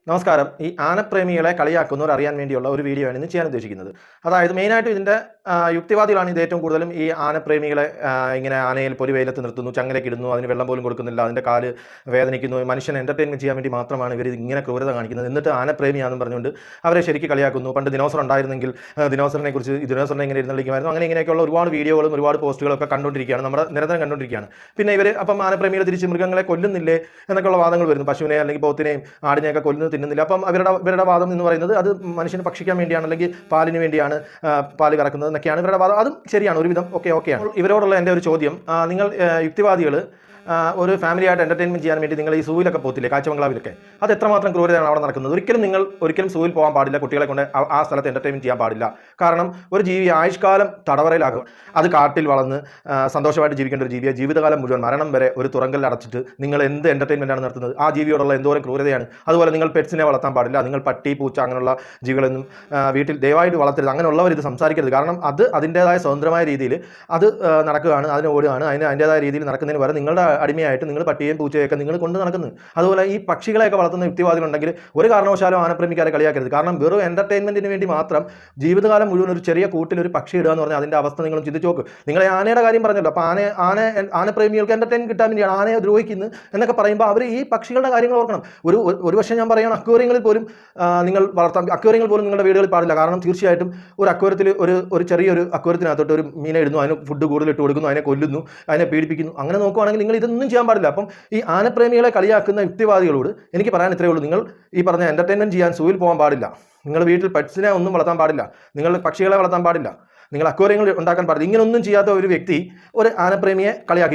നമസ്കാരം. ഈ ആനപ്രേമികളെ കളിയാക്കുന്നവർ അറിയാൻ വേണ്ടിയുള്ള ഒരു വീഡിയോ ആണ് ഇന്ന് ചെയ്യാൻ ഉദ്ദേശിക്കുന്നത്. അതായത് മെയിനായിട്ടും ഇതിൻ്റെ യുക്തിവാദികളാണ് ഇത് ഏറ്റവും കൂടുതലും ഈ ആനപ്രേമികളെ ഇങ്ങനെ ആനയിൽ പൊരി വെയിലത്ത് നിർത്തുന്നു, ചങ്ങലയ്ക്ക് ഇടുന്നു, അതിന് വെള്ളം പോലും കൊടുക്കുന്നില്ല, അതിൻ്റെ കാല് വേദനിക്കുന്നു, മനുഷ്യനെ എൻ്റർടൈൻമെൻറ്റ് ചെയ്യാൻ വേണ്ടി മാത്രമാണ് ഇവർ ഇങ്ങനെ ക്രൂരത കാണിക്കുന്നത്. എന്നിട്ട് ആനപ്രേമിയാണെന്ന് പറഞ്ഞുകൊണ്ട് അവരെ ശരിക്കും കളിയാക്കുന്നു. പണ്ട് ദിനോസർ ഉണ്ടായിരുന്നെങ്കിൽ ദിനോസറിനെ കുറിച്ച് ദിനോസറിനെ ഇങ്ങനെ ഇരുന്നളിക്കുമായിരുന്നു, അങ്ങനെ ഇങ്ങനെയൊക്കെയുള്ള ഒരുപാട് വീഡിയോകളും ഒരുപാട് പോസ്റ്റുകളൊക്കെ കണ്ടുകൊണ്ടിരിക്കുകയാണ്, നമ്മുടെ നിരന്തരം കണ്ടുകൊണ്ടിരിക്കുകയാണ്. പിന്നെ ഇവർ അപ്പം ആനപ്രേമികൾ തിരിച്ച് മൃഗങ്ങളെ കൊല്ലുന്നില്ലേ എന്നൊക്കെയുള്ള വാദങ്ങൾ വരുന്നു. പശുവിനെ അല്ലെങ്കിൽ പോത്തിനെയും ആടിനെയൊക്കെ കൊല്ലുന്നത് തിന്നുന്നില്ല. അപ്പം ഇവരുടെ വാദം എന്ന് പറയുന്നത് അത് മനുഷ്യന് ഭക്ഷിക്കാൻ വേണ്ടിയാണ്, അല്ലെങ്കിൽ പാലിന് വേണ്ടിയാണ് പാല് കറക്കുന്നത് എന്നൊക്കെയാണ് ഇവരുടെ വാദം. അതും ശരിയാണ്, ഒരുവിധം ഓക്കെയാണ്. ഇവരോടുള്ള എൻ്റെ ഒരു ചോദ്യം, നിങ്ങൾ യുക്തിവാദികൾ ഒരു ഫാമിലിയായിട്ട് എൻ്റർടൈൻമെൻറ്റ് ചെയ്യാൻ വേണ്ടി നിങ്ങൾ ഈ സൂവിലൊക്കെ പോത്തില്ലേ, കാഴ്ചബംഗ്ലാവിലൊക്കെ, അത് എത്രമാത്രം ക്രൂരതയാണ് അവിടെ നടക്കുന്നത്. ഒരിക്കലും സൂവിൽ പോകാൻ പാടില്ല, കുട്ടികളെ കൊണ്ട് ആ സ്ഥലത്ത് എൻ്റർടൈൻമെൻറ്റ് ചെയ്യാൻ പാടില്ല. കാരണം ഒരു ജീവി ആയുഷ്കാലം തടവറയിലാകും. അത് കാട്ടിൽ വളർന്ന് സന്തോഷമായിട്ട് ജീവിക്കേണ്ട ഒരു ജീവിയെ ജീവിതകാലം മുഴുവൻ മരണം വരെ ഒരു തുറങ്കലിൽ അടച്ചിട്ട് നിങ്ങൾ എന്ത് എൻ്റർടൈൻമെൻറ്റാണ് നടത്തുന്നത്? ആ ജീവിയോടുള്ള എന്തോരം ക്രൂരതയാണ്. അതുപോലെ നിങ്ങൾ പെറ്റ്സിനെ വളർത്താൻ പാടില്ല, നിങ്ങൾ പട്ടി പൂച്ച അങ്ങനെയുള്ള ജീവികളൊന്നും വീട്ടിൽ ദയവായിട്ട് വളർത്തരുത്. അങ്ങനെയുള്ളവർ ഇത് സംസാരിക്കരുത്. കാരണം അത് അതിൻ്റേതായ സ്വതന്ത്രമായ രീതിയിൽ അത് നടക്കുകയാണ്, അതിന് ഓടുകയാണ്, അതിൻ്റേതായ രീതിയിൽ നടക്കുന്നതിന് വരെ നിങ്ങളുടെ അടിമയായിട്ട് നിങ്ങൾ പട്ടിയെയും പൂച്ചയൊക്കെ നിങ്ങൾ കൊണ്ട് നടക്കുന്നത്. അതുപോലെ ഈ പക്ഷികളെയൊക്കെ വളർത്തുന്ന യുക്തിവാദികളുണ്ടെങ്കിൽ ഒരു കാരണവശാലും ആനപ്രേമിക്കാരെ കളിയാക്കരുത്. കാരണം വെറും എൻ്റർടൈൻമെൻറ്റിന് വേണ്ടി മാത്രം ജീവിതകാലം മുഴുവൻ ഒരു ചെറിയ കൂട്ടിൽ ഒരു പക്ഷി ഇടുക എന്ന് പറഞ്ഞാൽ അതിൻ്റെ അവസ്ഥ നിങ്ങൾ ചിന്തിച്ച് നോക്ക്. നിങ്ങൾ ആനയുടെ കാര്യം പറഞ്ഞല്ലോ, അപ്പോൾ ആനപ്രേമികൾക്ക് എൻ്റർടൈൻമെൻറ്റ് കിട്ടാൻ വേണ്ടിയാണ് ആനയെ ദ്രോഹിക്കുന്നത് എന്നൊക്കെ പറയുമ്പോൾ അവർ ഈ പക്ഷികളുടെ കാര്യങ്ങൾ ഓർക്കണം. ഒരു പക്ഷേ ഞാൻ പറയുകയാണ്, അക്വേറിയങ്ങളിൽ പോലും നിങ്ങൾ വളർത്താൻ, അക്വേറിയങ്ങൾ പോലും നിങ്ങളുടെ വീടുകളിൽ പാടില്ല. കാരണം തീർച്ചയായിട്ടും ഒരു അക്വേറിയത്തിൽ ഒരു ചെറിയൊരു അക്വേറിയത്തിനകത്തോട്ട് ഒരു മീനെ ഇടുന്നു, അതിന് ഫുഡ് കൂടുതൽ ഇട്ട് കൊടുക്കുന്നു, അതിനെ കൊല്ലുന്നു, അതിനെ പീഡിപ്പിക്കുന്നു. അങ്ങനെ നോക്കുവാണെങ്കിൽ നിങ്ങൾ ഇതൊന്നും ചെയ്യാൻ പാടില്ല. അപ്പം ഈ ആനപ്രേമികളെ കളിയാക്കുന്ന യുക്തിവാദികളോട് എനിക്ക് പറയാൻ ഇത്രയേ ഉള്ളൂ. നിങ്ങൾ ഈ പറഞ്ഞ എൻ്റർടൈൻമെൻറ്റ് ചെയ്യാൻ സൂവിൽ പോകാൻ പാടില്ല, നിങ്ങൾ വീട്ടിൽ പെറ്റ്സിനെ ഒന്നും വളർത്താൻ പാടില്ല, നിങ്ങൾ പക്ഷികളെ വളർത്താൻ പാടില്ല, നിങ്ങൾ അക്വേറിയങ്ങൾ ഉണ്ടാക്കാൻ പാടില്ല. ഇങ്ങനൊന്നും ചെയ്യാത്ത ഒരു വ്യക്തി ഒരു ആനപ്രേമിയെ കളിയാക്കി